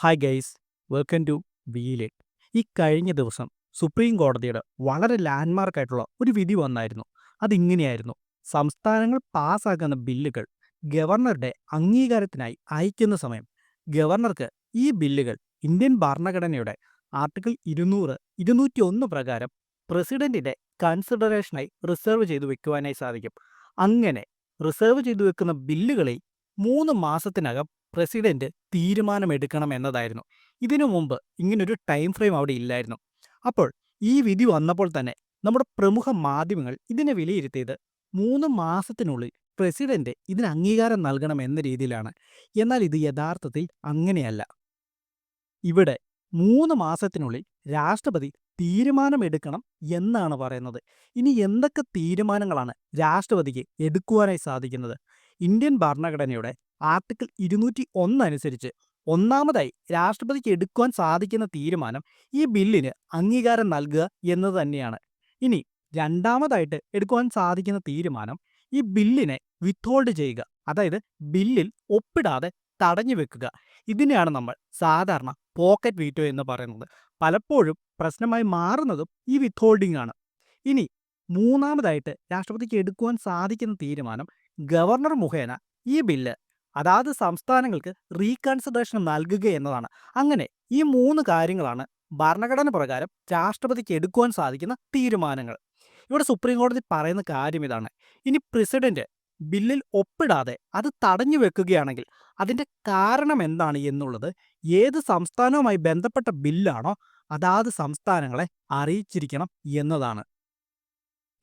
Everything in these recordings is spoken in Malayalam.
ഹായ് ഗൈസ്, വെൽക്കം ടു വീലേറ്റ്. ഈ കഴിഞ്ഞ ദിവസം സുപ്രീം കോടതിയുടെ വളരെ ലാൻഡ്മാർക്ക് ആയിട്ടുള്ള ഒരു വിധി വന്നായിരുന്നു. അതിങ്ങനെയായിരുന്നു: സംസ്ഥാനങ്ങൾ പാസ്സാക്കുന്ന ബില്ലുകൾ ഗവർണറുടെ അംഗീകാരത്തിനായി അയക്കുന്ന സമയം ഗവർണർക്ക് ഈ ബില്ലുകൾ ഇന്ത്യൻ ഭരണഘടനയുടെ ആർട്ടിക്കിൾ 200, 201 പ്രകാരം പ്രസിഡന്റിന്റെ കൺസിഡറേഷനായി റിസർവ് ചെയ്തു വെക്കുവാനായി സാധിക്കും. അങ്ങനെ റിസർവ് ചെയ്തു വെക്കുന്ന ബില്ലുകളിൽ 3 മാസത്തിനകം പ്രസിഡന്റ് തീരുമാനമെടുക്കണം എന്നതായിരുന്നു. ഇതിനു മുമ്പ് ഇങ്ങനൊരു ടൈം ഫ്രെയിം അവിടെ ഇല്ലായിരുന്നു. അപ്പോൾ ഈ വിധി വന്നപ്പോൾ തന്നെ നമ്മുടെ പ്രമുഖ മാധ്യമങ്ങൾ ഇതിനെ വിലയിരുത്തിയത് 3 മാസത്തിനുള്ളിൽ പ്രസിഡന്റ് ഇതിന് അംഗീകാരം നൽകണം എന്ന രീതിയിലാണ്. എന്നാൽ ഇത് യഥാർത്ഥത്തിൽ അങ്ങനെയല്ല. ഇവിടെ 3 മാസത്തിനുള്ളിൽ രാഷ്ട്രപതി തീരുമാനമെടുക്കണം എന്നാണ് പറയുന്നത്. ഇനി എന്തൊക്കെ തീരുമാനങ്ങളാണ് രാഷ്ട്രപതിക്ക് എടുക്കുവാനായി സാധിക്കുന്നത്? ഇന്ത്യൻ ഭരണഘടനയുടെ ആർട്ടിക്കിൾ 201 അനുസരിച്ച് ഒന്നാമതായി രാഷ്ട്രപതിക്ക് എടുക്കുവാൻ സാധിക്കുന്ന തീരുമാനം ഈ ബില്ലിന് അംഗീകാരം നൽകുക എന്നത് തന്നെയാണ്. ഇനി രണ്ടാമതായിട്ട് എടുക്കുവാൻ സാധിക്കുന്ന തീരുമാനം ഈ ബില്ലിനെ വിത്ത്ഹോൾഡ് ചെയ്യുക, അതായത് ബില്ലിൽ ഒപ്പിടാതെ തടഞ്ഞു വെക്കുക. ഇതിനെയാണ് നമ്മൾ സാധാരണ പോക്കറ്റ് വീറ്റോ എന്ന് പറയുന്നത്. പലപ്പോഴും പ്രശ്നമായി മാറുന്നതും ഈ വിത്ത്ഹോൾഡിംഗ് ആണ്. ഇനി മൂന്നാമതായിട്ട് രാഷ്ട്രപതിക്ക് എടുക്കുവാൻ സാധിക്കുന്ന തീരുമാനം ഗവർണർ മുഖേന ഈ ബില്ല് അതാത് സംസ്ഥാനങ്ങൾക്ക് റീകൺസിഡറേഷൻ നൽകുക എന്നതാണ്. അങ്ങനെ ഈ 3 കാര്യങ്ങളാണ് ഭരണഘടന പ്രകാരം രാഷ്ട്രപതിക്ക് എടുക്കുവാൻ സാധിക്കുന്ന തീരുമാനങ്ങൾ. ഇവിടെ സുപ്രീം കോടതി പറയുന്ന കാര്യം ഇതാണ്: ഇനി പ്രസിഡന്റ് ബില്ലിൽ ഒപ്പിടാതെ അത് തടഞ്ഞു വെക്കുകയാണെങ്കിൽ അതിൻ്റെ കാരണം എന്താണ് എന്നുള്ളത് ഏത് സംസ്ഥാനവുമായി ബന്ധപ്പെട്ട ബില്ലാണോ അതാത് സംസ്ഥാനങ്ങളെ അറിയിച്ചിരിക്കണം എന്നതാണ്.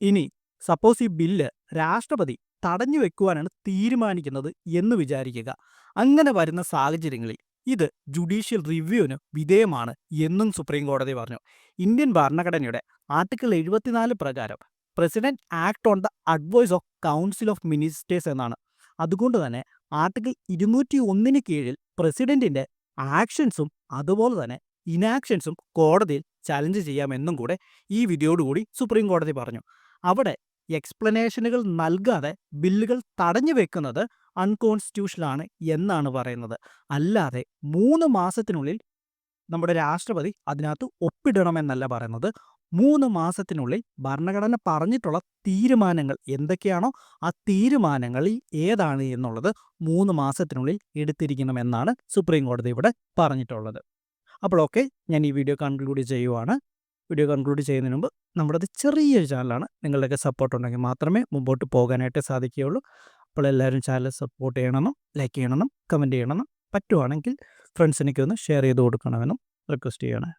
ഇനി സപ്പോസ് ഈ ബില്ല് രാഷ്ട്രപതി തടഞ്ഞു വെക്കുവാനാണ് തീരുമാനിക്കുന്നത് എന്ന് വിചാരിക്കുക. അങ്ങനെ വരുന്ന സാഹചര്യങ്ങളിൽ ഇത് ജുഡീഷ്യൽ റിവ്യൂവിന് വിധേയമാണ് എന്നും സുപ്രീം കോടതി പറഞ്ഞു. ഇന്ത്യൻ ഭരണഘടനയുടെ ആർട്ടിക്കിൾ 74 പ്രകാരം president act on the advice of council of ministers എന്നാണ്. അതുകൊണ്ട് തന്നെ ആർട്ടിക്കിൾ 201 കീഴിൽ പ്രസിഡന്റിന്റെ ആക്ഷൻസും അതുപോലെ തന്നെ ഇനാക്ഷൻസും കോടതിയിൽ ചലഞ്ച് ചെയ്യാമെന്നും കൂടെ ഈ വിധിയോടുകൂടി സുപ്രീം കോടതി പറഞ്ഞു. അവിടെ എക്സ്പ്ലനേഷനുകൾ നൽകാതെ ബില്ലുകൾ തടഞ്ഞു വെക്കുന്നത് അൺകോൺസ്റ്റിറ്റ്യൂഷണലാണ് എന്നാണ് പറയുന്നത്. അല്ലാതെ 3 മാസത്തിനുള്ളിൽ നമ്മുടെ രാഷ്ട്രപതി അതിനകത്ത് ഒപ്പിടണമെന്നല്ല പറയുന്നത്. 3 മാസത്തിനുള്ളിൽ ഭരണഘടന പറഞ്ഞിട്ടുള്ള തീരുമാനങ്ങൾ എന്തൊക്കെയാണോ ആ തീരുമാനങ്ങളിൽ ഏതാണ് എന്നുള്ളത് 3 മാസത്തിനുള്ളിൽ എടുത്തിരിക്കണമെന്നാണ് സുപ്രീം കോടതി ഇവിടെ പറഞ്ഞിട്ടുള്ളത്. അപ്പോൾ ഓക്കെ, ഞാൻ ഈ വീഡിയോ കൺക്ലൂഡ് ചെയ്യുവാണ്. വീഡിയോ കൺക്ലൂഡ് ചെയ്യുന്നതിന് മുമ്പ് നമ്മുടേത് ചെറിയൊരു ചാനലാണ്. നിങ്ങളുടെയൊക്കെ സപ്പോർട്ട് ഉണ്ടെങ്കിൽ മാത്രമേ മുമ്പോട്ട് പോകാനായിട്ട് സാധിക്കുകയുള്ളൂ. അപ്പോൾ എല്ലാവരും ചാനൽ സപ്പോർട്ട് ചെയ്യണമെന്നും ലൈക്ക് ചെയ്യണമെന്നും കമൻറ്റ് ചെയ്യണമെന്നും പറ്റുവാണെങ്കിൽ ഫ്രണ്ട്സിനൊക്കെ ഒന്ന് ഷെയർ ചെയ്ത് കൊടുക്കണമെന്നും റിക്വസ്റ്റ് ചെയ്യണേ.